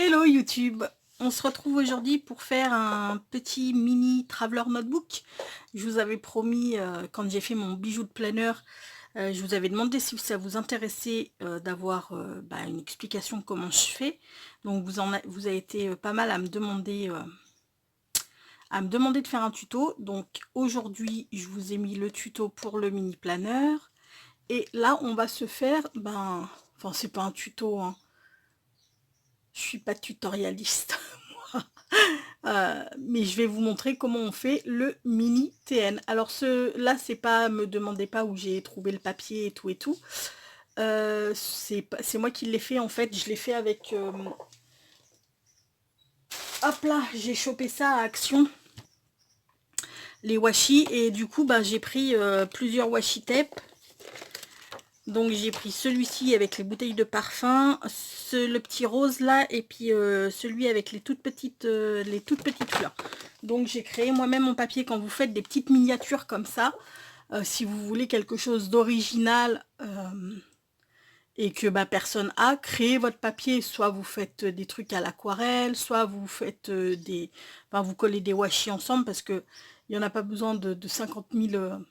Hello YouTube, on se retrouve aujourd'hui pour faire un petit mini traveler notebook. Je vous avais promis, quand j'ai fait mon bijou de planeur, je vous avais demandé si ça vous intéressait d'avoir une explication de comment je fais. Donc vous avez été pas mal à me demander de faire un tuto. Donc aujourd'hui je vous ai mis le tuto pour le mini planeur. Et là on va se faire, enfin c'est pas un tuto, hein. Je suis pas tutorialiste. Mais je vais vous montrer comment on fait le mini TN. Alors là, c'est pas, me demandez pas où j'ai trouvé le papier et tout et tout. C'est moi qui l'ai fait en fait. Je l'ai fait avec... hop là, j'ai chopé ça à Action, les washi. Et du coup, j'ai pris plusieurs washi tape. Donc j'ai pris celui-ci avec les bouteilles de parfum, le petit rose là, et puis celui avec les toutes petites fleurs. Donc j'ai créé moi-même mon papier. Quand vous faites des petites miniatures comme ça, si vous voulez quelque chose d'original et que personne a, créé votre papier. Soit vous faites des trucs à l'aquarelle, soit vous faites vous collez des washi ensemble, parce que il n'y en a pas besoin de 50 000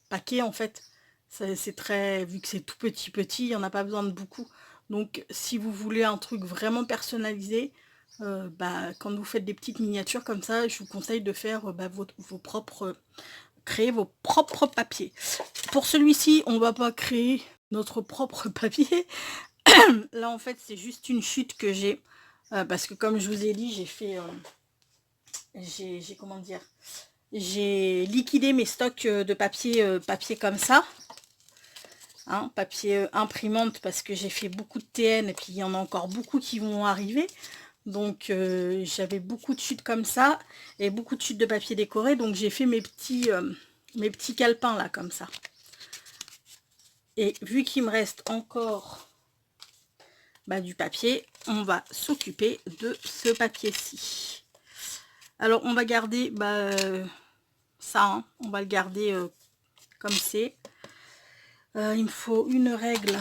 paquets en fait. C'est très, vu que c'est tout petit, il n'y en a pas besoin de beaucoup. Donc si vous voulez un truc vraiment personnalisé, quand vous faites des petites miniatures comme ça, je vous conseille de faire créer vos propres papiers. Pour celui-ci, on va pas créer notre propre papier. Là en fait c'est juste une chute que j'ai, parce que comme je vous ai dit, j'ai comment dire, j'ai liquidé mes stocks de papier comme ça. Hein, papier imprimante, parce que j'ai fait beaucoup de TN et puis il y en a encore beaucoup qui vont arriver. Donc j'avais beaucoup de chutes comme ça et beaucoup de chutes de papier décoré. Donc j'ai fait mes petits calepins là comme ça. Et vu qu'il me reste encore du papier, on va s'occuper de ce papier-ci. Alors on va garder ça, hein, on va le garder comme c'est. Il me faut une règle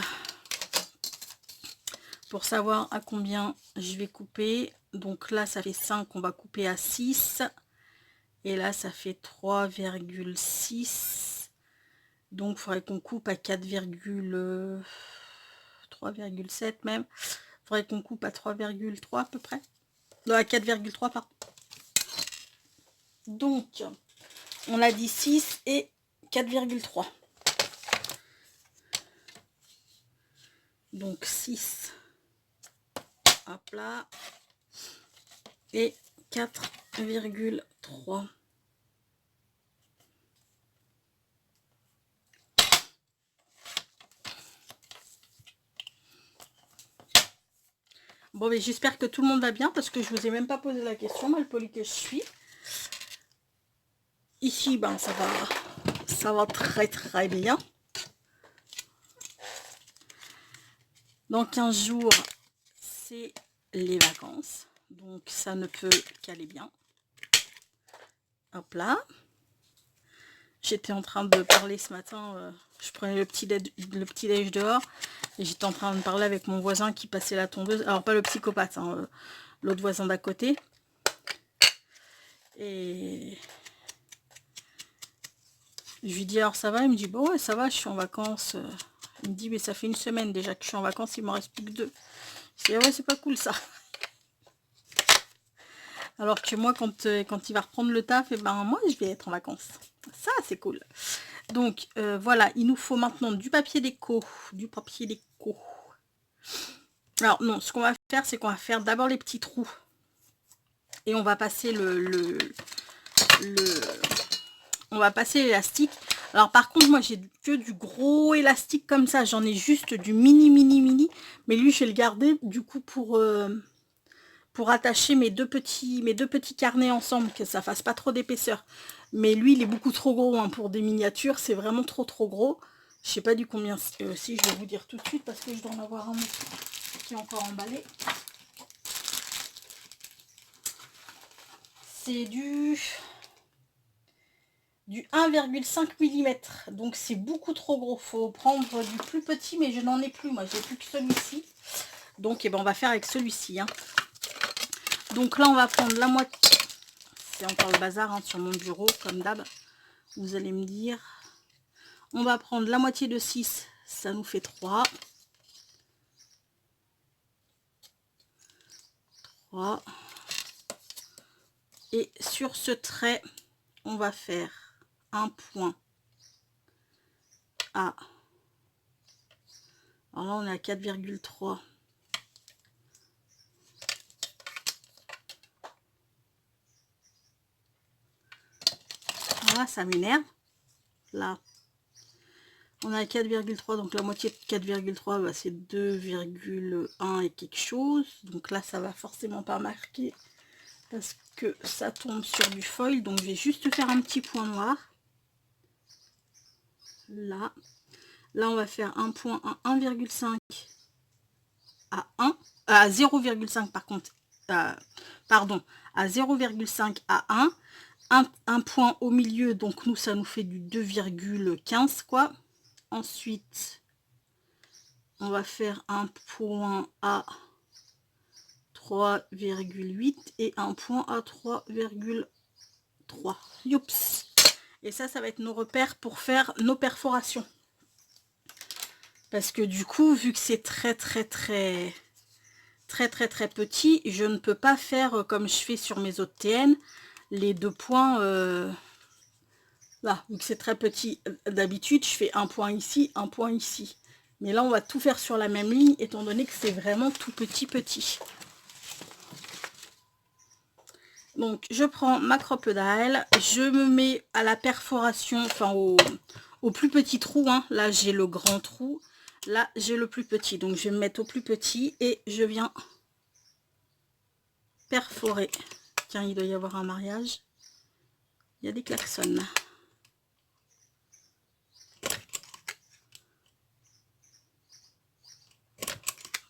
pour savoir à combien je vais couper. Donc là ça fait 5, on va couper à 6. Et là ça fait 3,6. Donc il faudrait qu'on coupe à 3,7 même. Il faudrait qu'on coupe à 3,3 à peu près. Non, à 4,3 pardon. Donc on a dit 6 et 4,3. Donc 6. Hop là. Et 4,3. Bon, mais j'espère que tout le monde va bien, parce que je vous ai même pas posé la question, malpoli que je suis. Ici, ça va très très bien. Dans 15 jours, c'est les vacances. Donc ça ne peut qu'aller bien. Hop là. J'étais en train de parler ce matin, je prenais le petit déj dehors, et j'étais en train de parler avec mon voisin qui passait la tondeuse. Alors pas le psychopathe, hein, l'autre voisin d'à côté. Et je lui dis alors ça va, il me dit bon ouais ça va, je suis en vacances. Il me dit mais ça fait une semaine déjà que je suis en vacances, il m'en reste plus que 2. Je dis ah ouais c'est pas cool ça. Alors que moi quand il va reprendre le taf, et moi je vais être en vacances. Ça c'est cool. Donc voilà, il nous faut maintenant du papier déco. Alors non, ce qu'on va faire, c'est qu'on va faire d'abord les petits trous. Et on va passer on va passer l'élastique. Alors par contre, moi j'ai que du gros élastique comme ça. J'en ai juste du mini. Mais lui, je vais le garder du coup pour attacher mes deux petits carnets ensemble, que ça fasse pas trop d'épaisseur. Mais lui, il est beaucoup trop gros, hein, pour des miniatures. C'est vraiment trop gros. Je sais pas du combien si je vais vous dire tout de suite, parce que je dois en avoir un qui est encore emballé. C'est du 1,5 mm. Donc c'est beaucoup trop gros. Faut prendre du plus petit, mais je n'en ai plus. Moi, j'ai plus que celui-ci. Donc on va faire avec celui-ci. Hein. Donc là, on va prendre la moitié. C'est encore le bazar hein, sur mon bureau, comme d'hab. Vous allez me dire. On va prendre la moitié de 6. Ça nous fait 3. 3. Et sur ce trait, on va faire un point à... Alors là, on est à 4,3. Voilà, ça m'énerve. Là, on est à 4,3. Donc la moitié de 4,3, bah, c'est 2,1 et quelque chose. Donc là, ça va forcément pas marquer parce que ça tombe sur du foil. Donc je vais juste faire un petit point noir. Là. Là, on va faire un point à 1,5 à 1, à 0,5 par contre, pardon, à 0,5 à 1, un point au milieu, donc nous, ça nous fait du 2,15 quoi. Ensuite, on va faire un point à 3,8 et un point à 3,3. Youps. Et ça va être nos repères pour faire nos perforations. Parce que du coup, vu que c'est très petit, je ne peux pas faire comme je fais sur mes autres TN, les 2 points, là, vu que c'est très petit, d'habitude, je fais un point ici, un point ici. Mais là, on va tout faire sur la même ligne, étant donné que c'est vraiment tout petit. Donc, je prends ma crocodile, je me mets à la perforation, enfin au plus petit trou, hein. Là, j'ai le grand trou. Là, j'ai le plus petit, donc je vais me mettre au plus petit et je viens perforer. Tiens, il doit y avoir un mariage. Il y a des klaxons.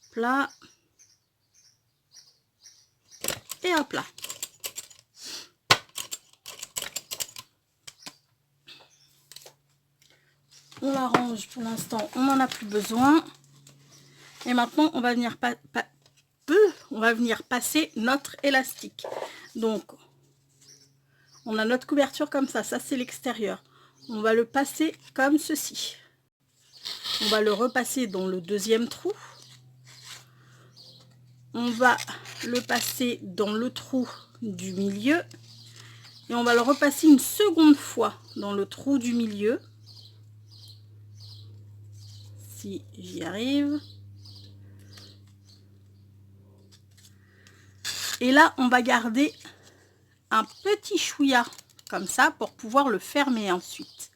Hop là. Et hop là. On la range pour l'instant, on n'en a plus besoin. Et maintenant, on va venir passer notre élastique. Donc, on a notre couverture comme ça c'est l'extérieur. On va le passer comme ceci. On va le repasser dans le deuxième trou. On va le passer dans le trou du milieu. Et on va le repasser une seconde fois dans le trou du milieu. Si j'y arrive. Et là, on va garder un petit chouïa comme ça pour pouvoir le fermer ensuite.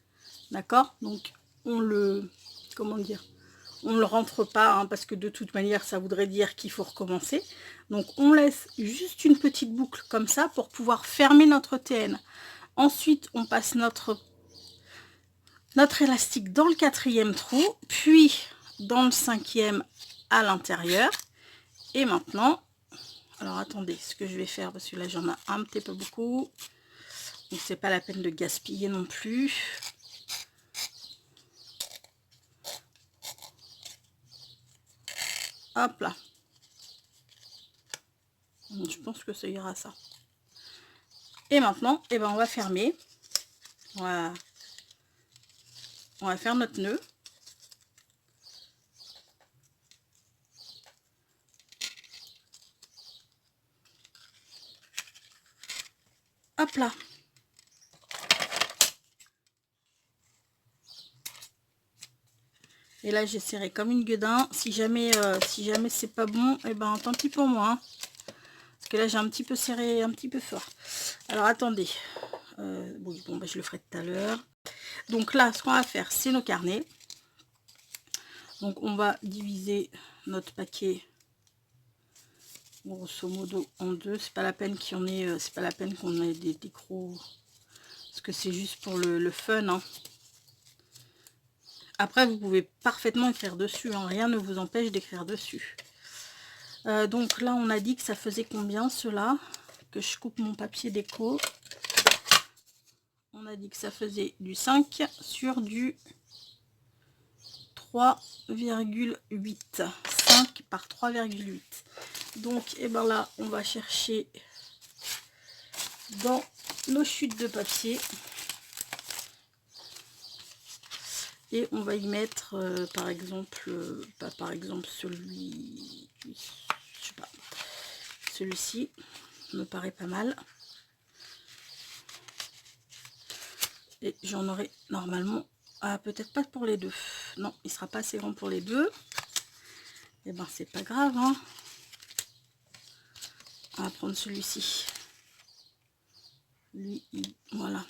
D'accord? Donc, on le... Comment dire? On ne le rentre pas, hein, parce que de toute manière, ça voudrait dire qu'il faut recommencer. Donc, on laisse juste une petite boucle comme ça pour pouvoir fermer notre TN. Ensuite, on passe notre élastique dans le 4e trou, puis dans le 5e à l'intérieur. Et maintenant, alors attendez, ce que je vais faire, parce que là j'en ai un petit peu beaucoup, donc c'est pas la peine de gaspiller non plus. Hop là. Je pense que ça ira ça. Et maintenant, eh ben, on va fermer. Voilà. On va faire notre nœud. Hop là. Et là, j'ai serré comme une gueudin. Si jamais c'est pas bon, et ben tant pis pour moi. Hein. Parce que là, j'ai un petit peu serré, un petit peu fort. Alors, attendez. Oui, bon, bah, je le ferai tout à l'heure. Donc là, ce qu'on va faire, c'est nos carnets. Donc, on va diviser notre paquet grosso modo en deux. C'est pas la peine qu'il y en ait, c'est pas la peine qu'on ait des gros, parce que c'est juste pour le fun. Hein. Après, vous pouvez parfaitement écrire dessus. Hein. Rien ne vous empêche d'écrire dessus. Donc là, on a dit que ça faisait combien cela? Que je coupe mon papier déco. On a dit que ça faisait du 5 sur du 3,8. 5 par 3,8. Donc, et ben là, on va chercher dans nos chutes de papier. Et on va y mettre, par exemple, par exemple celui, je sais pas, celui-ci me paraît pas mal. Et j'en aurai normalement, peut-être pas pour les deux. Non, il sera pas assez grand pour les deux. Et ben c'est pas grave, hein. On va prendre celui-ci. Lui, voilà.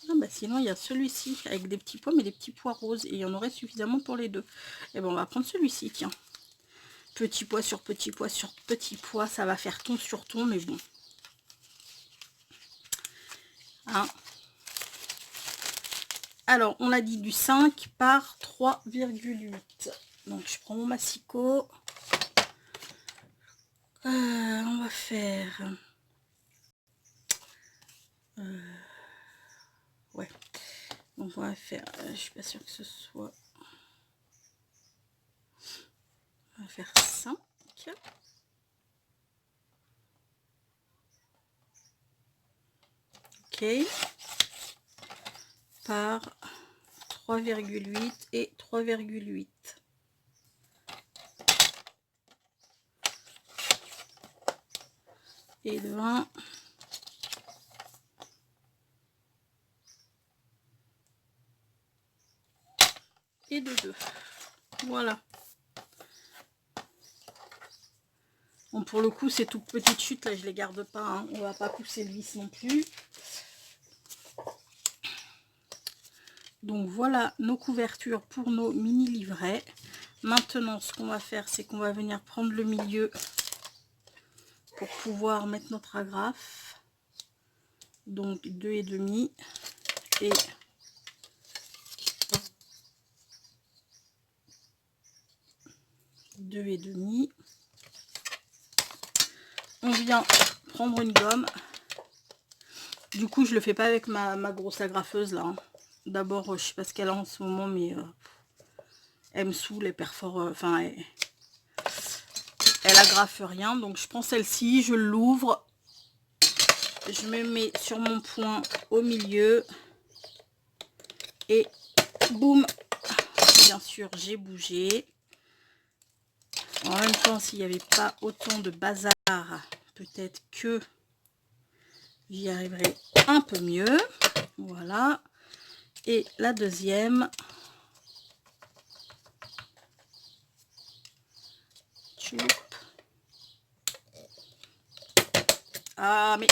Ah bah sinon il y a celui-ci avec des petits pois, mais des petits pois roses, et il y en aurait suffisamment pour les deux. Et ben on va prendre celui-ci, tiens. Petit pois sur petit pois sur petit pois, ça va faire ton sur ton, mais bon. Hein. Alors on a dit du 5 par 3,8. Donc je prends mon massicot. On va faire... ouais. Donc on va faire... je suis pas sûre que ce soit... On va faire 5. Ok. Par 3,8 et 3,8. Et de 1. Et de 2. Voilà. Bon, pour le coup, ces toutes petites chutes là, je les garde pas, hein. On va pas pousser le vis non plus. Donc voilà nos couvertures pour nos mini livrets. Maintenant, ce qu'on va faire, c'est qu'on va venir prendre le milieu pour pouvoir mettre notre agrafe. Donc 2,5 et 2,5. On vient prendre une gomme. Du coup, je le fais pas avec ma grosse agrafeuse là, hein. D'abord, je sais pas ce qu'elle a en ce moment, mais elle me saoule, elle perfore, enfin, elle agrafe rien. Donc, je prends celle-ci, je l'ouvre, je me mets sur mon point au milieu et boum. Bien sûr, j'ai bougé. En même temps, s'il n'y avait pas autant de bazar, peut-être que j'y arriverai un peu mieux. Voilà. Et la deuxième. Ah, mais...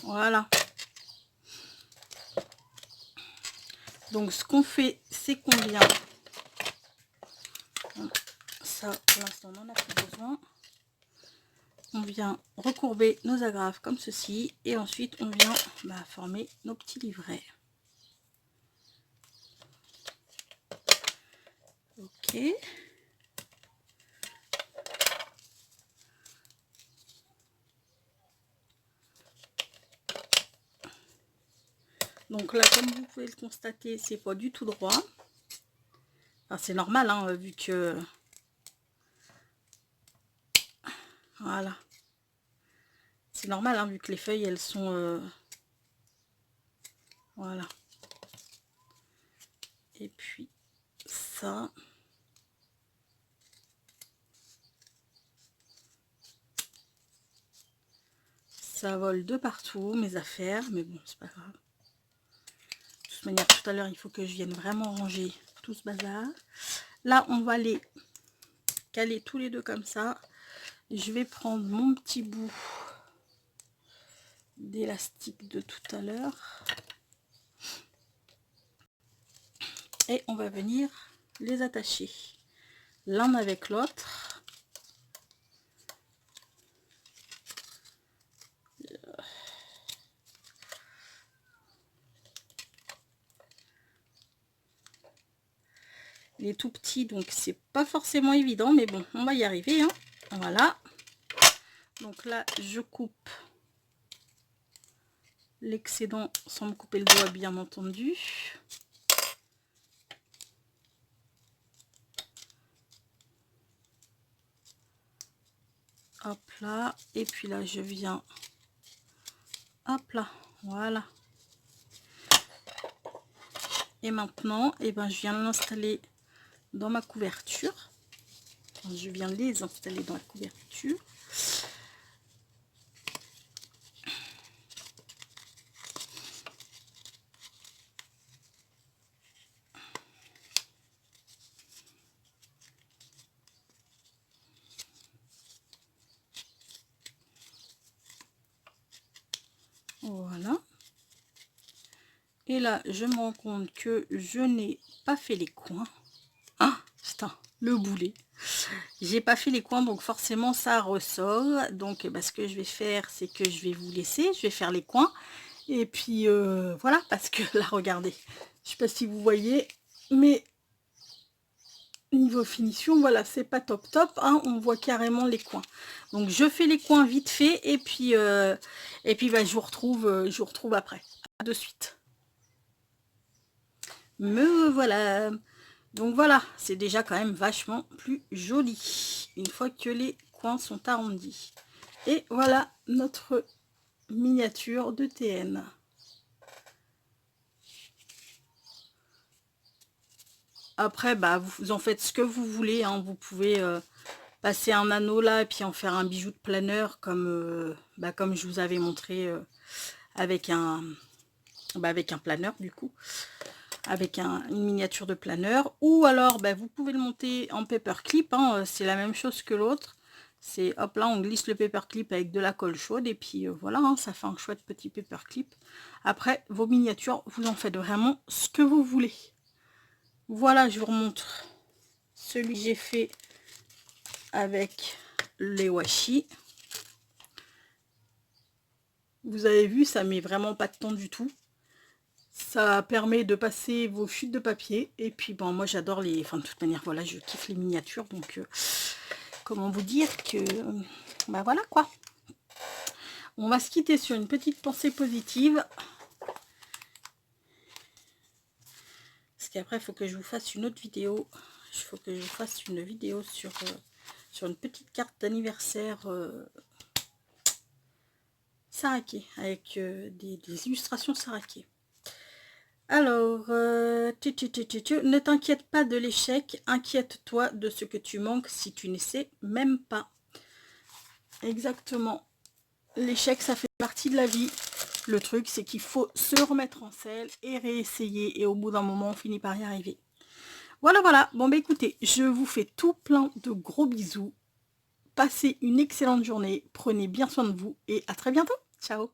Voilà. Donc, ce qu'on fait, c'est qu'on vient... Ça, pour l'instant, on n'en a plus besoin. On vient recourber nos agrafes comme ceci. Et ensuite, on vient former nos petits livrets. Ok. Donc là, comme vous pouvez le constater, c'est pas du tout droit. Enfin, c'est normal, hein, vu que... Voilà. C'est normal, hein, vu que les feuilles, elles sont... Voilà. Et puis, ça... Ça vole de partout, mes affaires. Mais bon, c'est pas grave. De toute manière, tout à l'heure, il faut que je vienne vraiment ranger tout ce bazar. Là, on va les caler tous les deux comme ça. Je vais prendre mon petit bout d'élastique de tout à l'heure. Et on va venir les attacher l'un avec l'autre. Les tout petits, donc c'est pas forcément évident, mais bon, on va y arriver, hein. Voilà. Donc là, je coupe l'excédent sans me couper le doigt, bien entendu. Hop là. Et puis là, je viens. Hop là. Voilà. Et maintenant, eh ben, je viens l'installer dans ma couverture. Enfin, je viens les installer dans la couverture. Voilà. Et là, je me rends compte que je n'ai pas fait les coins. Ah, putain, le boulet. J'ai pas fait les coins, donc forcément ça ressort. Donc bah, ce que je vais faire, c'est que je vais vous laisser. Je vais faire les coins. Et puis voilà, parce que là, regardez. Je sais pas si vous voyez, mais niveau finition, voilà, c'est pas top top. Hein, on voit carrément les coins. Donc je fais les coins vite fait. Et puis bah, je vous retrouve après. À de suite. Me voilà. Donc voilà, c'est déjà quand même vachement plus joli une fois que les coins sont arrondis. Et voilà notre miniature de TN. Après, bah, vous en faites ce que vous voulez. Hein. Vous pouvez passer un anneau là et puis en faire un bijou de planeur comme, comme je vous avais montré avec avec un planeur du coup. Avec une miniature de planeur, ou alors vous pouvez le monter en paperclip, hein, c'est la même chose que l'autre, c'est hop là on glisse le paperclip avec de la colle chaude et puis voilà, hein, ça fait un chouette petit paperclip. Après vos miniatures, vous en faites vraiment ce que vous voulez. Voilà, je vous remontre celui que j'ai fait avec les washi. Vous avez vu, ça met vraiment pas de temps du tout. Ça permet de passer vos chutes de papier. Et puis bon, moi j'adore les... Enfin de toute manière, voilà, je kiffe les miniatures. Donc comment vous dire que... Bah voilà quoi. On va se quitter sur une petite pensée positive. Parce qu'après, il faut que je vous fasse une autre vidéo. Il faut que je vous fasse une vidéo sur une petite carte d'anniversaire Saraké. Avec des illustrations Saraké. Alors, ne t'inquiète pas de l'échec, inquiète-toi de ce que tu manques si tu ne sais même pas. Exactement. L'échec, ça fait partie de la vie. Le truc, c'est qu'il faut se remettre en selle et réessayer. Et au bout d'un moment, on finit par y arriver. Voilà, voilà. Bon, bah écoutez, je vous fais tout plein de gros bisous. Passez une excellente journée. Prenez bien soin de vous et à très bientôt. Ciao.